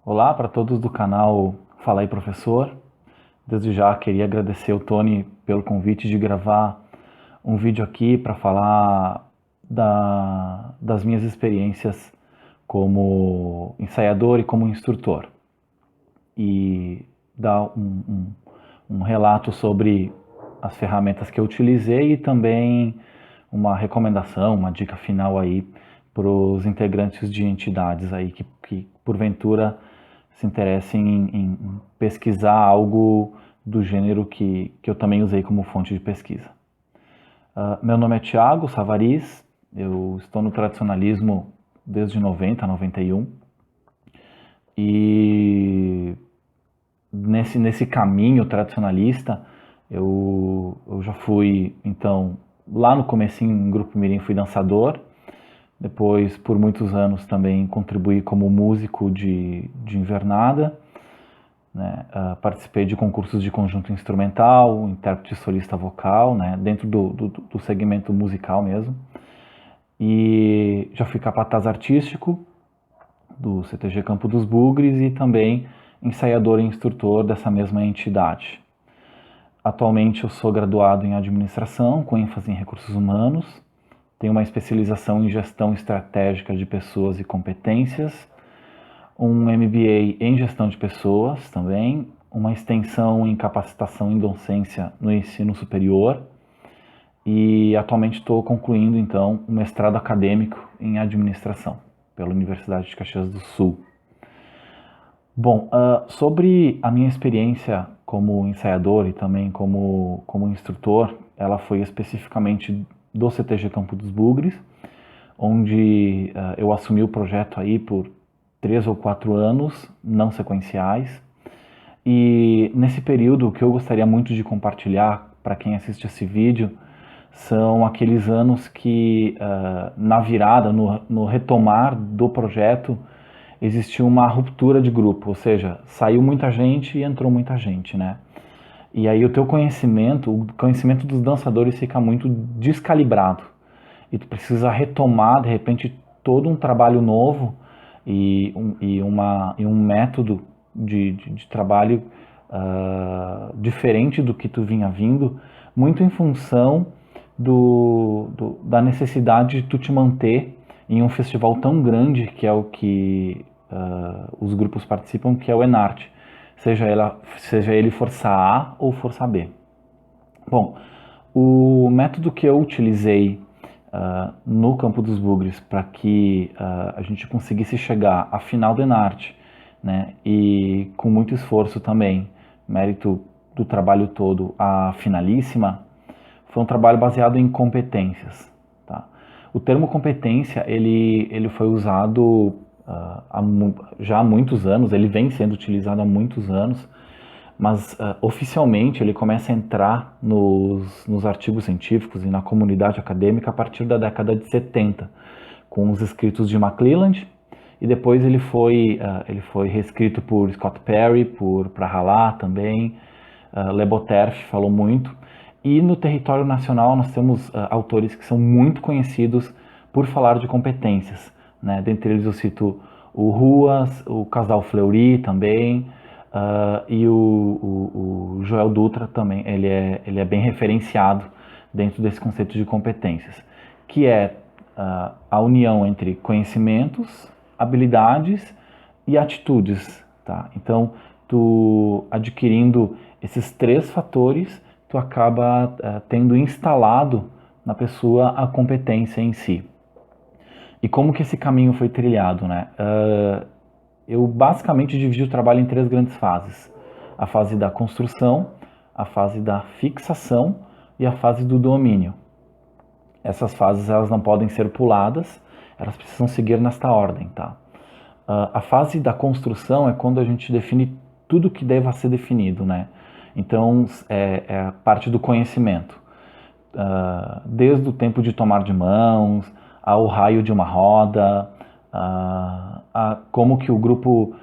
Olá para todos do canal Fala aí Professor. Desde já queria agradecer ao Tony pelo convite de gravar um vídeo aqui para falar das minhas experiências como ensaiador e como instrutor. E dar um relato sobre as ferramentas que eu utilizei e também uma recomendação, uma dica final aí para os integrantes de entidades aí que porventura se interessem em pesquisar algo do gênero que eu também usei como fonte de pesquisa. Meu nome é Thiago Savariz, eu estou no tradicionalismo desde 90, 91 e nesse caminho tradicionalista eu já fui, então, lá no comecinho em Grupo Mirim fui dançador, depois por muitos anos também contribuí como músico de invernada, né? Participei de concursos de conjunto instrumental, intérprete solista vocal, né? Dentro do segmento musical mesmo. E já fui capataz artístico do CTG Campo dos Bugres e também ensaiador e instrutor dessa mesma entidade. Atualmente eu sou graduado em administração, com ênfase em recursos humanos, tenho uma especialização em gestão estratégica de pessoas e competências, um MBA em gestão de pessoas também, uma extensão em capacitação em docência no ensino superior e atualmente estou concluindo então um mestrado acadêmico em administração pela Universidade de Caxias do Sul. Bom, sobre a minha experiência como ensaiador e também como instrutor, ela foi especificamente do CTG Campo dos Bugres, onde eu assumi o projeto aí por 3 ou 4 anos, não sequenciais. E nesse período, o que eu gostaria muito de compartilhar para quem assiste esse vídeo são aqueles anos que, na virada, no retomar do projeto, existiu uma ruptura de grupo, ou seja, saiu muita gente e entrou muita gente, né? E aí o teu conhecimento, o conhecimento dos dançadores fica muito descalibrado. E tu precisa retomar, de repente, todo um trabalho novo e um método de trabalho diferente do que tu vinha vindo, muito em função da necessidade de tu te manter em um festival tão grande que é o que os grupos participam, que é o Enarte, seja ele Força A ou Força B. Bom, o método que eu utilizei no Campo dos Bugres para que a gente conseguisse chegar à final do Enarte, né, e com muito esforço também, mérito do trabalho todo, a finalíssima, foi um trabalho baseado em competências. Tá? O termo competência ele foi usado já há muitos anos, ele vem sendo utilizado há muitos anos, mas oficialmente ele começa a entrar nos artigos científicos e na comunidade acadêmica a partir da década de 70, com os escritos de McClelland, e depois ele foi reescrito por Scott Perry, por Prahalá também, Le Boterf falou muito, e no território nacional nós temos autores que são muito conhecidos por falar de competências, né? Dentre eles eu cito o Ruas, o Casal Fleury também, e o Joel Dutra também, ele é bem referenciado dentro desse conceito de competências, que é a união entre conhecimentos, habilidades e atitudes. Tá? Então, tu adquirindo esses 3 fatores, tu acaba tendo instalado na pessoa a competência em si. E como que esse caminho foi trilhado, né? Eu basicamente dividi o trabalho em 3 grandes fases. A fase da construção, a fase da fixação e a fase do domínio. Essas fases elas não podem ser puladas, elas precisam seguir nesta ordem. Tá? A fase da construção é quando a gente define tudo que deva ser definido. Né? Então, é a parte do conhecimento. Desde o tempo de tomar de mãos, ao raio de uma roda, como que o grupo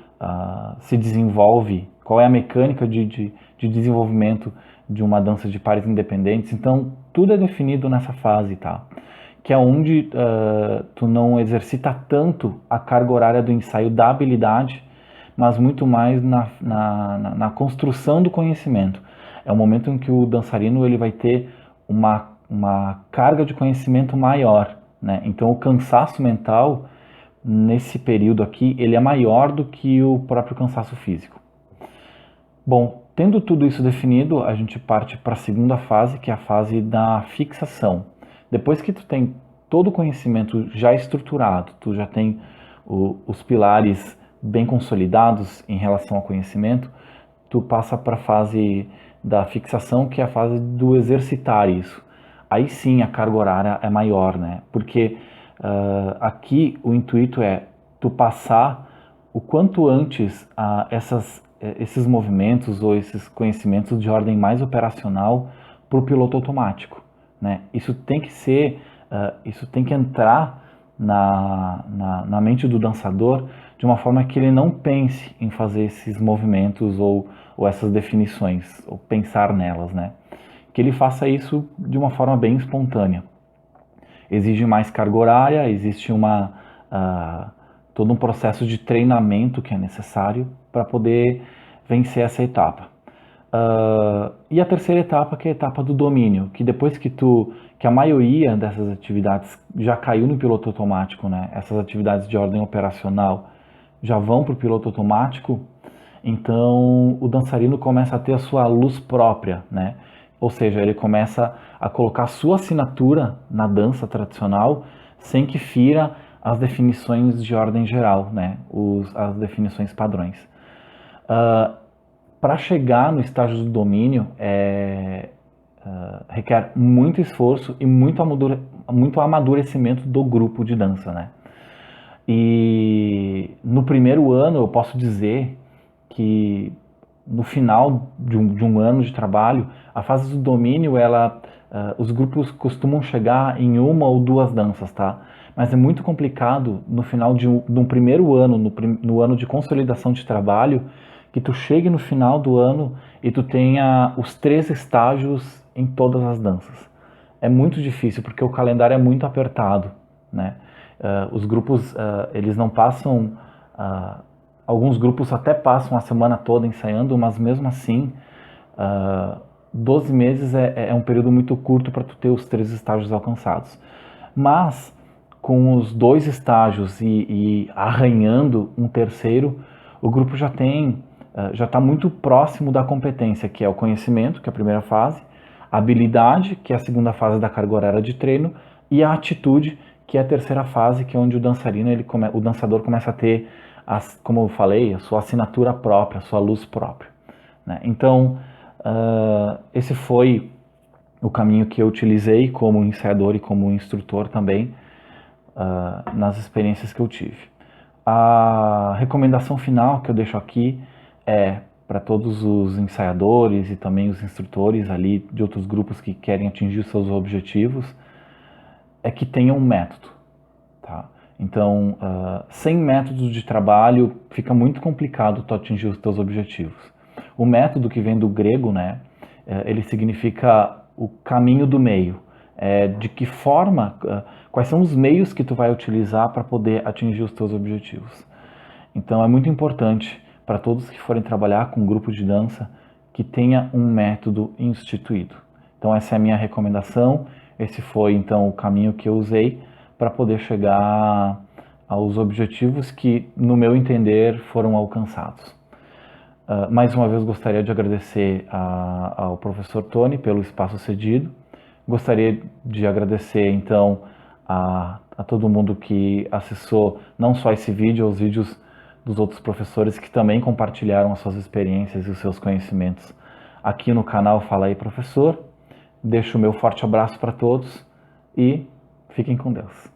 se desenvolve, qual é a mecânica de desenvolvimento de uma dança de pares independentes. Então, tudo é definido nessa fase, tá? Que é onde tu não exercita tanto a carga horária do ensaio da habilidade, mas muito mais na construção do conhecimento. É o momento em que o dançarino ele vai ter uma carga de conhecimento maior, né? Então, o cansaço mental nesse período aqui, ele é maior do que o próprio cansaço físico. Bom, tendo tudo isso definido, a gente parte para a segunda fase, que é a fase da fixação. Depois que tu tem todo o conhecimento já estruturado, tu já tem os pilares bem consolidados em relação ao conhecimento, tu passa para a fase da fixação, que é a fase do exercitar isso. Aí sim a carga horária é maior, né? Porque aqui o intuito é tu passar o quanto antes esses movimentos ou esses conhecimentos de ordem mais operacional para o piloto automático, né? Isso tem que ser, isso tem que entrar na mente do dançador de uma forma que ele não pense em fazer esses movimentos ou essas definições, ou pensar nelas, né? Que ele faça isso de uma forma bem espontânea. Exige mais carga horária, existe todo um processo de treinamento que é necessário para poder vencer essa etapa. E a terceira etapa, que é a etapa do domínio, que depois que a maioria dessas atividades já caiu no piloto automático, né? Essas atividades de ordem operacional já vão para o piloto automático, então o dançarino começa a ter a sua luz própria, né? Ou seja, ele começa a colocar a sua assinatura na dança tradicional sem que fira as definições de ordem geral, né? As definições padrões. Para chegar no estágio do domínio, requer muito esforço e muito amadurecimento do grupo de dança, né? E no primeiro ano eu posso dizer que no final de um ano de trabalho, a fase do domínio, os grupos costumam chegar em uma ou duas danças, tá? Mas é muito complicado no final de um primeiro ano, no ano de consolidação de trabalho, que tu chegue no final do ano e tu tenha os 3 estágios em todas as danças. É muito difícil, porque o calendário é muito apertado, né? Os grupos, eles não passam... alguns grupos até passam a semana toda ensaiando, mas mesmo assim, 12 meses é um período muito curto para tu ter os 3 estágios alcançados. Mas, com os 2 estágios e arranhando um terceiro, o grupo já está muito próximo da competência, que é o conhecimento, que é a primeira fase, a habilidade, que é a segunda fase da carga horária de treino, e a atitude, que é a terceira fase, que é onde o dançador começa a ter, como eu falei, a sua assinatura própria, a sua luz própria, né? Então, esse foi o caminho que eu utilizei como ensaiador e como instrutor também, nas experiências que eu tive. A recomendação final que eu deixo aqui é para todos os ensaiadores e também os instrutores ali de outros grupos que querem atingir os seus objetivos, é que tenham um método, tá? Então, sem método de trabalho, fica muito complicado tu atingir os teus objetivos. O método, que vem do grego, né, ele significa o caminho do meio. De que forma, quais são os meios que tu vai utilizar para poder atingir os teus objetivos. Então, é muito importante para todos que forem trabalhar com um grupo de dança que tenha um método instituído. Então, essa é a minha recomendação. Esse foi, então, o caminho que eu usei para poder chegar aos objetivos que, no meu entender, foram alcançados. Mais uma vez, gostaria de agradecer ao professor Tony pelo espaço cedido. Gostaria de agradecer, então, a todo mundo que acessou não só esse vídeo, os vídeos dos outros professores que também compartilharam as suas experiências e os seus conhecimentos aqui no canal Fala aí Professor. Deixo o meu forte abraço para todos e fiquem com Deus.